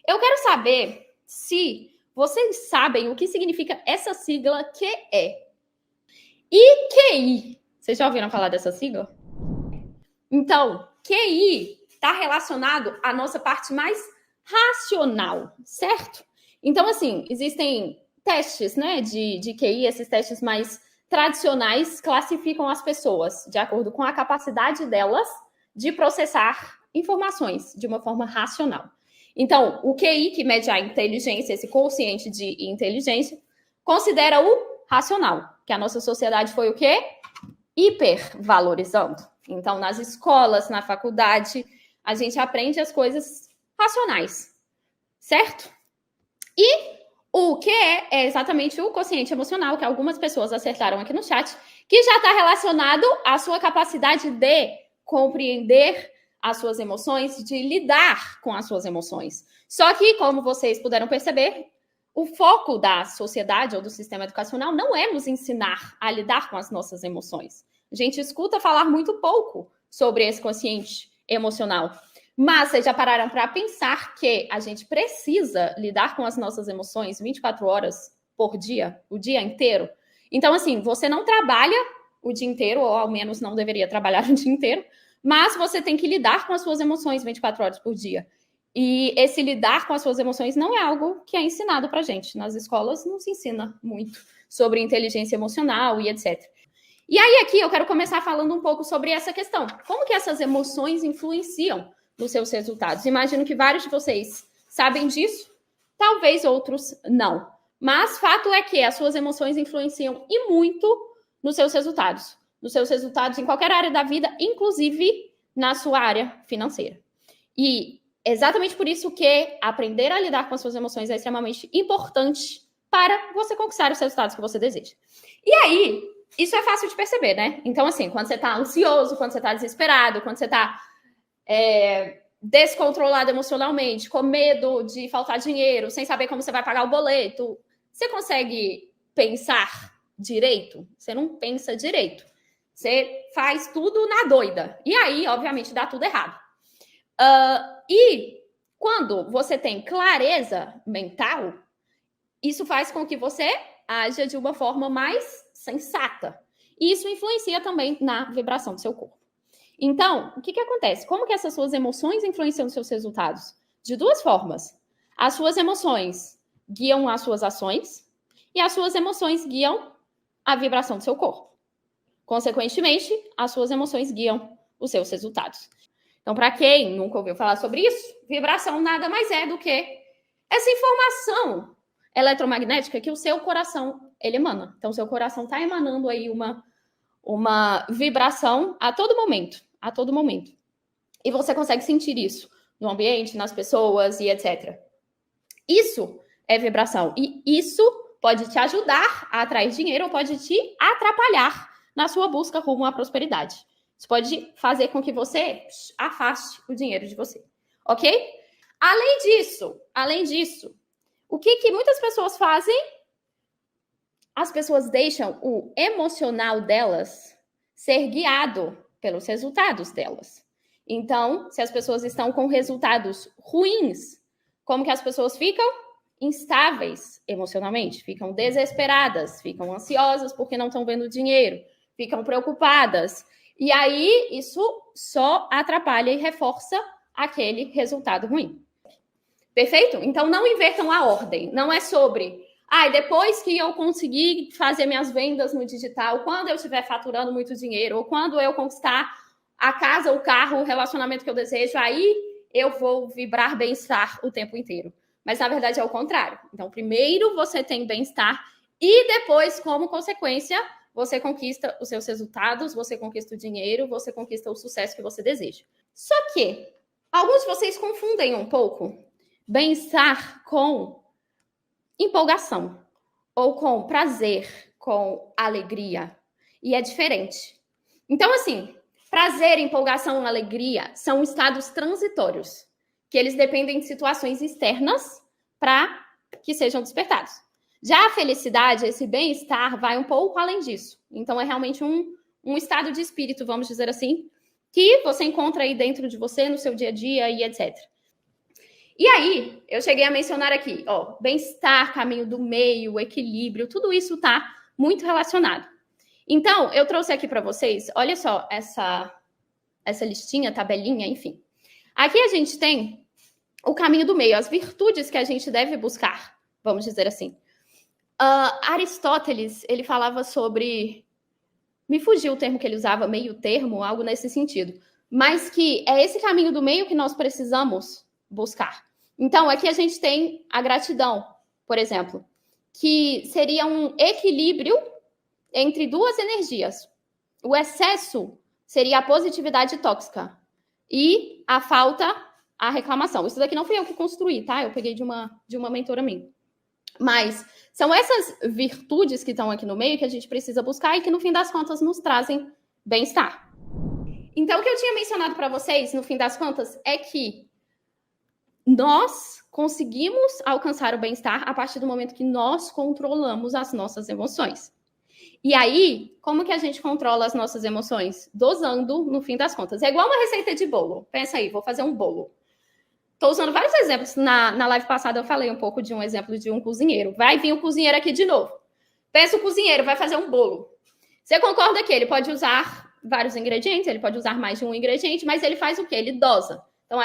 Eu quero saber se vocês sabem o que significa essa sigla QE. E QI. Vocês já ouviram falar dessa sigla? Então, QI está relacionado à nossa parte mais racional, certo? Então, assim, existem testes, né, de QI, esses testes mais tradicionais classificam as pessoas de acordo com a capacidade delas de processar informações de uma forma racional. Então, o QI, que mede a inteligência, esse quociente de inteligência, considera o racional, que a nossa sociedade foi o quê? Hipervalorizando. Então, nas escolas, na faculdade, a gente aprende as coisas racionais, certo? E o que é exatamente o quociente emocional, que algumas pessoas acertaram aqui no chat, que já está relacionado à sua capacidade de compreender as suas emoções, de lidar com as suas emoções. Só que, como vocês puderam perceber, o foco da sociedade ou do sistema educacional não é nos ensinar a lidar com as nossas emoções. A gente escuta falar muito pouco sobre esse quociente emocional. Mas vocês já pararam para pensar que a gente precisa lidar com as nossas emoções 24 horas por dia, o dia inteiro? Então, assim, você não trabalha o dia inteiro, ou ao menos não deveria trabalhar o dia inteiro, mas você tem que lidar com as suas emoções 24 horas por dia. E esse lidar com as suas emoções não é algo que é ensinado pra gente. Nas escolas não se ensina muito sobre inteligência emocional e etc. E aí aqui eu quero começar falando um pouco sobre essa questão. Como que essas emoções influenciam nos seus resultados? Imagino que vários de vocês sabem disso, talvez outros não. Mas fato é que as suas emoções influenciam e muito nos seus resultados. Nos seus resultados em qualquer área da vida, inclusive na sua área financeira. E exatamente por isso que aprender a lidar com as suas emoções é extremamente importante para você conquistar os resultados que você deseja. E aí, isso é fácil de perceber, né? Então, assim, quando você está ansioso, quando você está desesperado, quando você está descontrolado emocionalmente, com medo de faltar dinheiro, sem saber como você vai pagar o boleto, você consegue pensar direito? Você não pensa direito. Você faz tudo na doida. E aí, obviamente, dá tudo errado. E quando você tem clareza mental, isso faz com que você haja de uma forma mais sensata. E isso influencia também na vibração do seu corpo. Então, o que acontece? Como que essas suas emoções influenciam os seus resultados? De duas formas. As suas emoções guiam as suas ações e as suas emoções guiam a vibração do seu corpo. Consequentemente, as suas emoções guiam os seus resultados. Então, para quem nunca ouviu falar sobre isso, vibração nada mais é do que essa informação eletromagnética que o seu coração ele emana. Então, o seu coração está emanando aí uma vibração a todo momento. E você consegue sentir isso no ambiente, nas pessoas e etc. Isso é vibração. E isso pode te ajudar a atrair dinheiro ou pode te atrapalhar na sua busca rumo à prosperidade. Isso pode fazer com que você afaste o dinheiro de você, ok? Além disso, o que muitas pessoas fazem? As pessoas deixam o emocional delas ser guiado pelos resultados delas. Então, se as pessoas estão com resultados ruins, como que as pessoas ficam? Instáveis emocionalmente, ficam desesperadas, ficam ansiosas porque não estão vendo dinheiro, ficam preocupadas. E aí, isso só atrapalha e reforça aquele resultado ruim. Perfeito? Então, não invertam a ordem. Não é sobre, depois que eu conseguir fazer minhas vendas no digital, quando eu estiver faturando muito dinheiro, ou quando eu conquistar a casa, o carro, o relacionamento que eu desejo, aí eu vou vibrar bem-estar o tempo inteiro. Mas, na verdade, é o contrário. Então, primeiro você tem bem-estar e depois, como consequência, você conquista os seus resultados, você conquista o dinheiro, você conquista o sucesso que você deseja. Só que alguns de vocês confundem um pouco bem-estar com empolgação, ou com prazer, com alegria. E é diferente. Então, assim, prazer, empolgação, alegria são estados transitórios, que eles dependem de situações externas para que sejam despertados. Já a felicidade, esse bem-estar, vai um pouco além disso. Então, é realmente um estado de espírito, vamos dizer assim, que você encontra aí dentro de você, no seu dia a dia e etc. E aí, eu cheguei a mencionar aqui, ó, bem-estar, caminho do meio, equilíbrio, tudo isso está muito relacionado. Então, eu trouxe aqui para vocês, olha só essa listinha, tabelinha, enfim. Aqui a gente tem o caminho do meio, as virtudes que a gente deve buscar, vamos dizer assim. Aristóteles, ele falava sobre... Me fugiu o termo que ele usava, meio termo, algo nesse sentido. Mas que é esse caminho do meio que nós precisamos buscar. Então, aqui a gente tem a gratidão, por exemplo, que seria um equilíbrio entre duas energias. O excesso seria a positividade tóxica e a falta, a reclamação. Isso daqui não fui eu que construí, tá? Eu peguei de uma mentora minha. Mas são essas virtudes que estão aqui no meio que a gente precisa buscar e que, no fim das contas, nos trazem bem-estar. Então, o que eu tinha mencionado para vocês, no fim das contas, é que nós conseguimos alcançar o bem-estar a partir do momento que nós controlamos as nossas emoções. E aí, como que a gente controla as nossas emoções? Dosando, no fim das contas. É igual uma receita de bolo. Pensa aí, vou fazer um bolo. Estou usando vários exemplos. Na live passada eu falei um pouco de um exemplo de um cozinheiro. Vai vir o cozinheiro aqui de novo. Pensa o cozinheiro, vai fazer um bolo. Você concorda que ele pode usar vários ingredientes, ele pode usar mais de um ingrediente, mas ele faz o quê? Ele dosa. Então,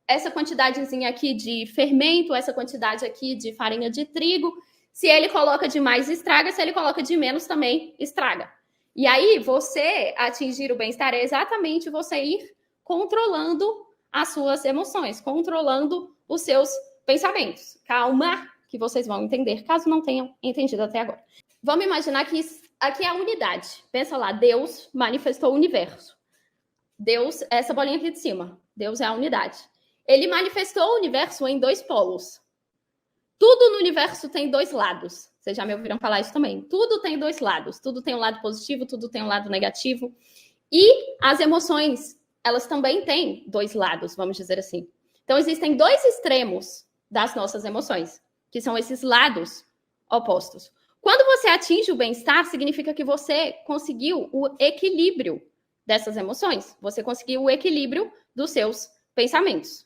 essa quantidadezinha aqui de fermento, essa quantidade aqui de farinha de trigo. Se ele coloca de mais, estraga. Se ele coloca de menos, também estraga. E aí, você atingir o bem-estar é exatamente você ir controlando as suas emoções, controlando os seus pensamentos. Calma, que vocês vão entender, caso não tenham entendido até agora. Vamos imaginar que aqui é a unidade. Pensa lá, Deus manifestou o universo. Deus, essa bolinha aqui de cima, Deus é a unidade. Ele manifestou o universo em dois polos. Tudo no universo tem dois lados. Vocês já me ouviram falar isso também. Tudo tem dois lados. Tudo tem um lado positivo, tudo tem um lado negativo. E as emoções, elas também têm dois lados, vamos dizer assim. Então, existem dois extremos das nossas emoções, que são esses lados opostos. Quando você atinge o bem-estar, significa que você conseguiu o equilíbrio dessas emoções. Você conseguiu o equilíbrio dos seus pensamentos.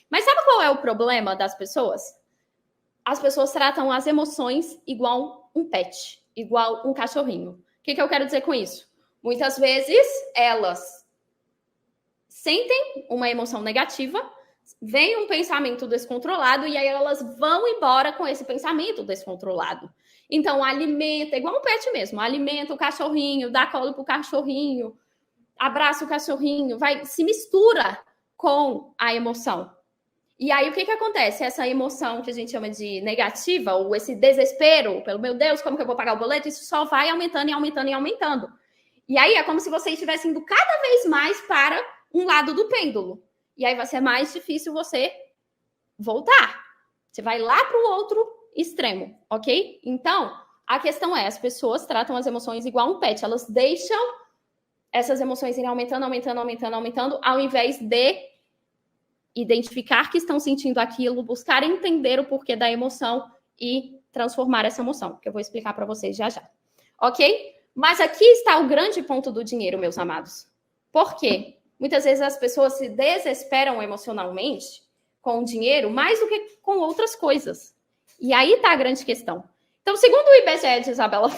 Mas sabe qual é o problema das pessoas? As pessoas tratam as emoções igual um pet, igual um cachorrinho. O que eu quero dizer com isso? Muitas vezes, elas sentem uma emoção negativa, vem um pensamento descontrolado e aí elas vão embora com esse pensamento descontrolado. Então, alimenta, igual um pet mesmo, alimenta o cachorrinho, dá colo pro cachorrinho, abraça o cachorrinho, se mistura com a emoção. E aí, o que acontece? Essa emoção que a gente chama de negativa, ou esse desespero, pelo meu Deus, como que eu vou pagar o boleto? Isso só vai aumentando e aumentando e aumentando. E aí, é como se você estivesse indo cada vez mais para um lado do pêndulo. E aí vai ser mais difícil você voltar. Você vai lá para o outro extremo, ok? Então, a questão é, as pessoas tratam as emoções igual um pet. Elas deixam essas emoções irem aumentando, aumentando, aumentando, aumentando, ao invés de identificar que estão sentindo aquilo, buscar entender o porquê da emoção e transformar essa emoção, que eu vou explicar para vocês já já. Ok? Mas aqui está o grande ponto do dinheiro, meus amados. Por quê? Muitas vezes as pessoas se desesperam emocionalmente com o dinheiro mais do que com outras coisas. E aí está a grande questão. Então, segundo o IBGE de Isabela,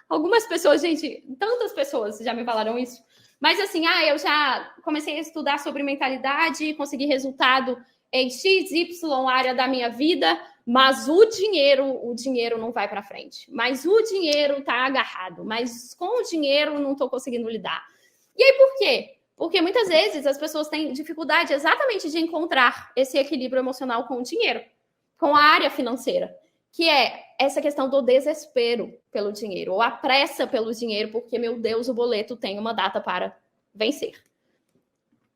algumas pessoas, gente, tantas pessoas já me falaram isso, mas assim, eu já comecei a estudar sobre mentalidade, consegui resultado em X, Y área da minha vida, mas o dinheiro não vai para frente. Mas o dinheiro está agarrado, mas com o dinheiro não estou conseguindo lidar. E aí, por quê? Porque muitas vezes as pessoas têm dificuldade exatamente de encontrar esse equilíbrio emocional com o dinheiro, com a área financeira, que é essa questão do desespero pelo dinheiro, ou a pressa pelo dinheiro, porque, meu Deus, o boleto tem uma data para vencer.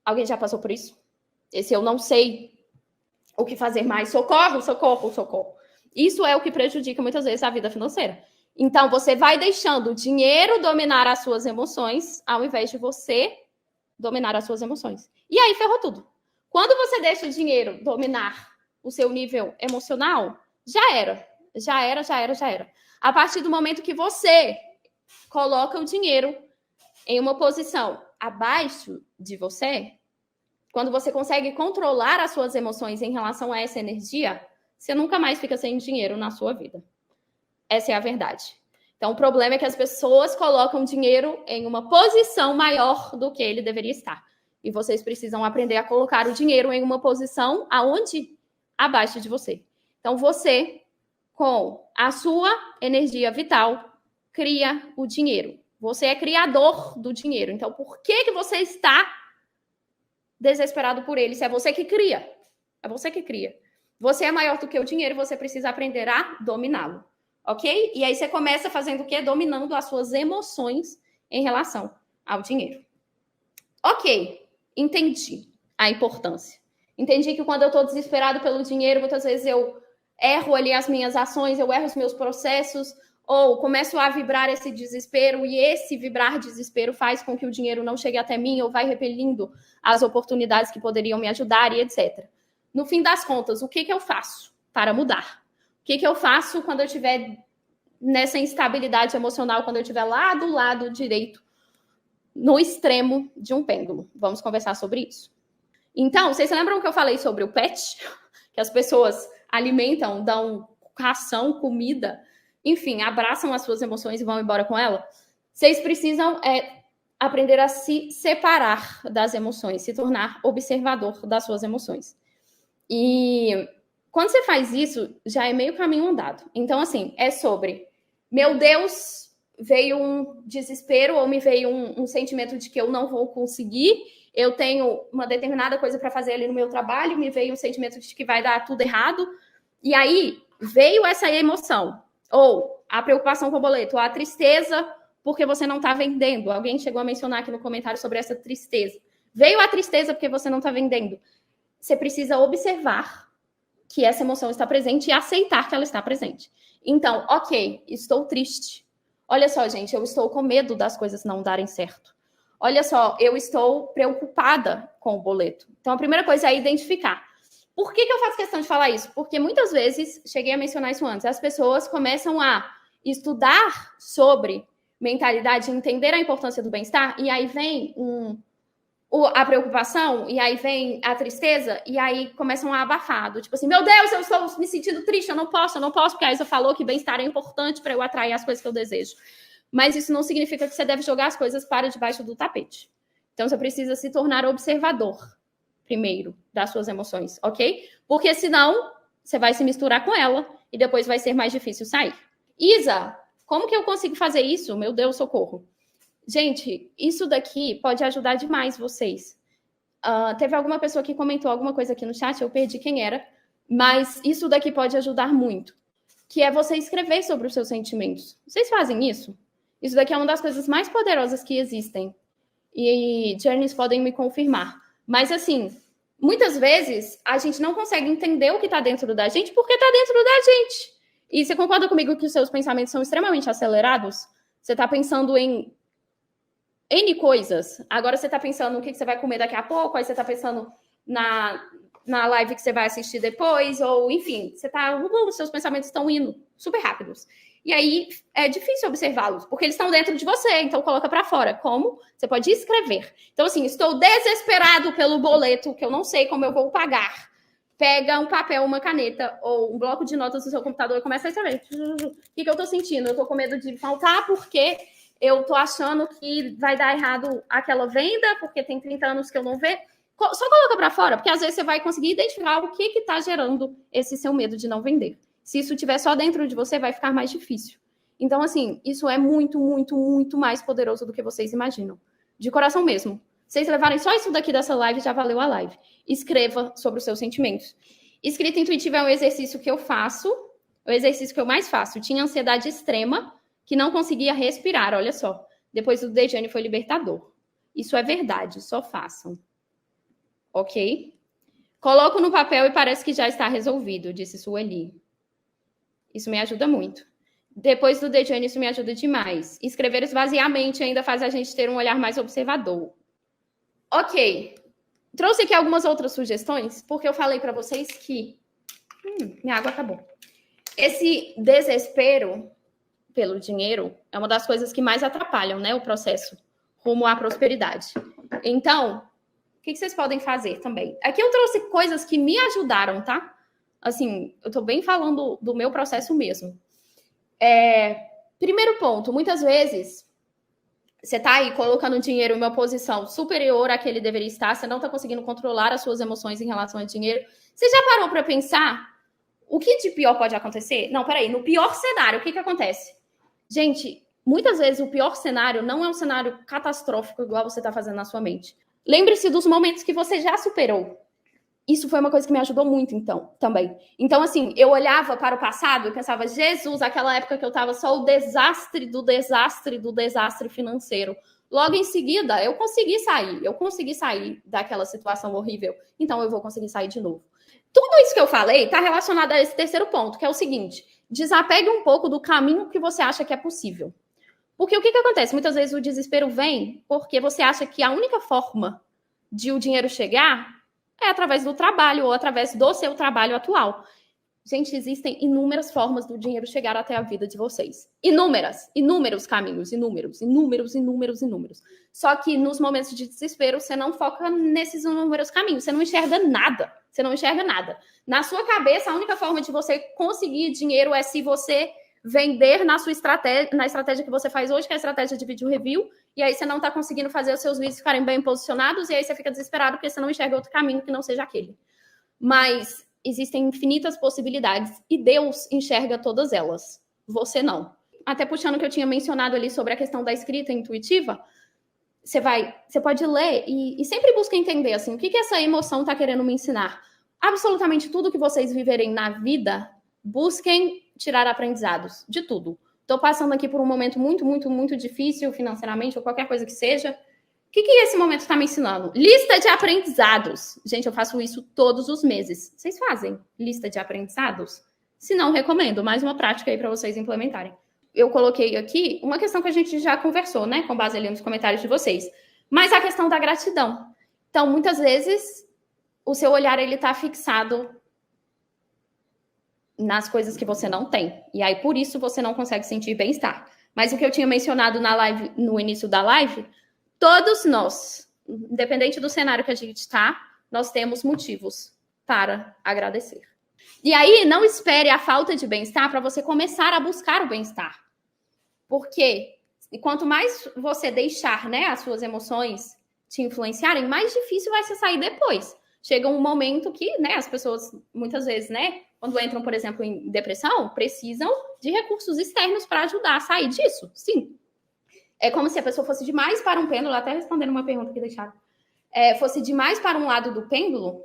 Alguém já passou por isso? Esse eu não sei o que fazer mais. Socorro, socorro, socorro. Isso é o que prejudica muitas vezes a vida financeira. Então, você vai deixando o dinheiro dominar as suas emoções, ao invés de você dominar as suas emoções. E aí, ferrou tudo. Quando você deixa o dinheiro dominar o seu nível emocional, já era. Já era, já era, já era. A partir do momento que você coloca o dinheiro em uma posição abaixo de você, quando você consegue controlar as suas emoções em relação a essa energia, você nunca mais fica sem dinheiro na sua vida. Essa é a verdade. Então, o problema é que as pessoas colocam dinheiro em uma posição maior do que ele deveria estar. E vocês precisam aprender a colocar o dinheiro em uma posição aonde? Abaixo de você. Então, você, com a sua energia vital, cria o dinheiro. Você é criador do dinheiro. Então, por que você está desesperado por ele? Se é você que cria. É você que cria. Você é maior do que o dinheiro e você precisa aprender a dominá-lo. Ok? E aí você começa fazendo o quê? Dominando as suas emoções em relação ao dinheiro. Ok, entendi a importância. Entendi que quando eu estou desesperado pelo dinheiro, muitas vezes eu erro ali as minhas ações, eu erro os meus processos, ou começo a vibrar esse desespero, e esse vibrar desespero faz com que o dinheiro não chegue até mim, ou vai repelindo as oportunidades que poderiam me ajudar, e etc. No fim das contas, o que eu faço para mudar? O que eu faço quando eu estiver nessa instabilidade emocional, quando eu estiver lá do lado direito, no extremo de um pêndulo? Vamos conversar sobre isso. Então, vocês lembram que eu falei sobre o PET? Que as pessoas alimentam, dão ração, comida, enfim, abraçam as suas emoções e vão embora com ela? Vocês precisam aprender a se separar das emoções, se tornar observador das suas emoções. E quando você faz isso, já é meio caminho andado. Então, assim, é sobre, meu Deus, veio um desespero ou me veio um sentimento de que eu não vou conseguir, eu tenho uma determinada coisa para fazer ali no meu trabalho, me veio um sentimento de que vai dar tudo errado, e aí veio essa emoção, ou a preocupação com o boleto, ou a tristeza porque você não está vendendo. Alguém chegou a mencionar aqui no comentário sobre essa tristeza. Veio a tristeza porque você não está vendendo. Você precisa observar que essa emoção está presente e aceitar que ela está presente. Então, ok, estou triste. Olha só, gente, eu estou com medo das coisas não darem certo. Olha só, eu estou preocupada com o boleto. Então, a primeira coisa é identificar. Por que eu faço questão de falar isso? Porque muitas vezes, cheguei a mencionar isso antes, as pessoas começam a estudar sobre mentalidade, entender a importância do bem-estar, e aí vem a preocupação, e aí vem a tristeza, e aí começam a abafar, tipo assim, meu Deus, eu estou me sentindo triste, eu não posso, porque a Isa falou que bem-estar é importante para eu atrair as coisas que eu desejo. Mas isso não significa que você deve jogar as coisas para debaixo do tapete. Então, você precisa se tornar observador, primeiro, das suas emoções, ok? Porque senão, você vai se misturar com ela, e depois vai ser mais difícil sair. Isa, como que eu consigo fazer isso? Meu Deus, socorro. Gente, isso daqui pode ajudar demais vocês. Teve alguma pessoa que comentou alguma coisa aqui no chat, eu perdi quem era, mas isso daqui pode ajudar muito, que é você escrever sobre os seus sentimentos. Vocês fazem isso? Isso daqui é uma das coisas mais poderosas que existem. E Journeys podem me confirmar. Mas, assim, muitas vezes a gente não consegue entender o que está dentro da gente porque está dentro da gente. E você concorda comigo que os seus pensamentos são extremamente acelerados? Você está pensando em N coisas. Agora você tá pensando no que você vai comer daqui a pouco, aí você tá pensando na live que você vai assistir depois, ou enfim, você tá, os seus pensamentos estão indo super rápidos. E aí é difícil observá-los, porque eles estão dentro de você, então coloca para fora. Como? Você pode escrever. Então, assim, estou desesperado pelo boleto, que eu não sei como eu vou pagar. Pega um papel, uma caneta ou um bloco de notas no seu computador e começa a escrever. O que eu tô sentindo? Eu tô com medo de faltar porque eu tô achando que vai dar errado aquela venda, porque tem 30 anos que eu não vejo. Só coloca para fora, porque às vezes você vai conseguir identificar o que está gerando esse seu medo de não vender. Se isso estiver só dentro de você, vai ficar mais difícil. Então, assim, isso é muito, muito, muito mais poderoso do que vocês imaginam. De coração mesmo. Vocês levarem só isso daqui dessa live, já valeu a live. Escreva sobre os seus sentimentos. Escrita intuitiva é um exercício que eu faço, o exercício que eu mais faço. Tinha ansiedade extrema, que não conseguia respirar, olha só. Depois do Dejane foi libertador. Isso é verdade, só façam. Ok? Coloco no papel e parece que já está resolvido, disse Sueli. Isso me ajuda muito. Depois do Dejane, isso me ajuda demais. Escrever esvaziamente ainda faz a gente ter um olhar mais observador. Ok. Trouxe aqui algumas outras sugestões, porque eu falei para vocês que... minha água acabou. Esse desespero pelo dinheiro é uma das coisas que mais atrapalham, né, o processo rumo à prosperidade. Então, que vocês podem fazer também? Aqui eu trouxe coisas que me ajudaram, tá? Assim, eu tô bem falando do meu processo mesmo. Primeiro ponto, muitas vezes você tá aí colocando dinheiro em uma posição superior à que ele deveria estar, você não tá conseguindo controlar as suas emoções em relação ao dinheiro. Você já parou para pensar o que de pior pode acontecer? Não, peraí, no pior cenário, o que acontece? Gente, muitas vezes o pior cenário não é um cenário catastrófico igual você tá fazendo na sua mente. Lembre-se dos momentos que você já superou. Isso foi uma coisa que me ajudou muito, então, também. Então, assim, eu olhava para o passado e pensava, Jesus, aquela época que eu estava só o desastre do desastre do desastre financeiro. Logo em seguida, eu consegui sair daquela situação horrível. Então, eu vou conseguir sair de novo. Tudo isso que eu falei está relacionado a esse terceiro ponto, que é o seguinte, desapegue um pouco do caminho que você acha que é possível. Porque o que acontece? Muitas vezes o desespero vem porque você acha que a única forma de o dinheiro chegar é através do trabalho ou através do seu trabalho atual. Gente, existem inúmeras formas do dinheiro chegar até a vida de vocês. Inúmeros caminhos, inúmeros. Só que nos momentos de desespero, você não foca nesses inúmeros caminhos, você não enxerga nada. Na sua cabeça, a única forma de você conseguir dinheiro é se você vender na estratégia que você faz hoje, que é a estratégia de vídeo review, e aí você não está conseguindo fazer os seus vídeos ficarem bem posicionados, e aí você fica desesperado porque você não enxerga outro caminho que não seja aquele. Mas existem infinitas possibilidades, e Deus enxerga todas elas. Você não. Até puxando o que eu tinha mencionado ali sobre a questão da escrita intuitiva, você pode ler e sempre busca entender assim, o que essa emoção está querendo me ensinar. Absolutamente tudo que vocês viverem na vida, busquem tirar aprendizados de tudo. Estou passando aqui por um momento muito difícil financeiramente, ou qualquer coisa que seja. O que esse momento está me ensinando? Lista de aprendizados. Gente, eu faço isso todos os meses. Vocês fazem lista de aprendizados? Se não, recomendo. Mais uma prática aí para vocês implementarem. Eu coloquei aqui uma questão que a gente já conversou, né? Com base ali nos comentários de vocês. Mas a questão da gratidão. Então, muitas vezes, o seu olhar ele está fixado nas coisas que você não tem. E aí, por isso, você não consegue sentir bem-estar. Mas o que eu tinha mencionado na live, no início da live, todos nós, independente do cenário que a gente está, nós temos motivos para agradecer. E aí, não espere a falta de bem-estar para você começar a buscar o bem-estar. Porque quanto mais você deixar, né, as suas emoções te influenciarem, mais difícil vai ser sair depois. Chega um momento que, né, as pessoas, muitas vezes, né, quando entram, por exemplo, em depressão, precisam de recursos externos para ajudar a sair disso. Sim. É como se a pessoa fosse demais para um pêndulo, até respondendo uma pergunta que deixaram, fosse demais para um lado do pêndulo,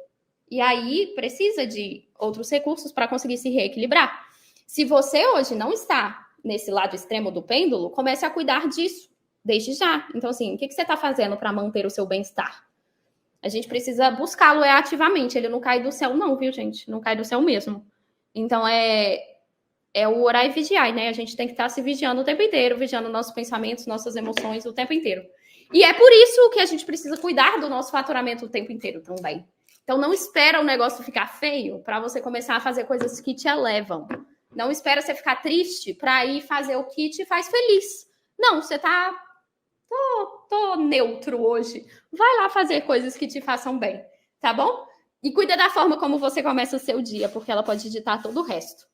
e aí precisa de outros recursos para conseguir se reequilibrar. Se você hoje não está nesse lado extremo do pêndulo, comece a cuidar disso, desde já. Então, assim, o que você está fazendo para manter o seu bem-estar? A gente precisa buscá-lo ativamente. Ele não cai do céu, não, viu, gente? Não cai do céu mesmo. Então, é o orar e vigiar, né? A gente tem que estar se vigiando o tempo inteiro, vigiando nossos pensamentos, nossas emoções o tempo inteiro. E é por isso que a gente precisa cuidar do nosso faturamento o tempo inteiro também. Então, não espera o negócio ficar feio para você começar a fazer coisas que te elevam. Não espera você ficar triste para ir fazer o que te faz feliz. Não, você tá... Tô neutro hoje. Vai lá fazer coisas que te façam bem, tá bom? E cuida da forma como você começa o seu dia, porque ela pode ditar todo o resto.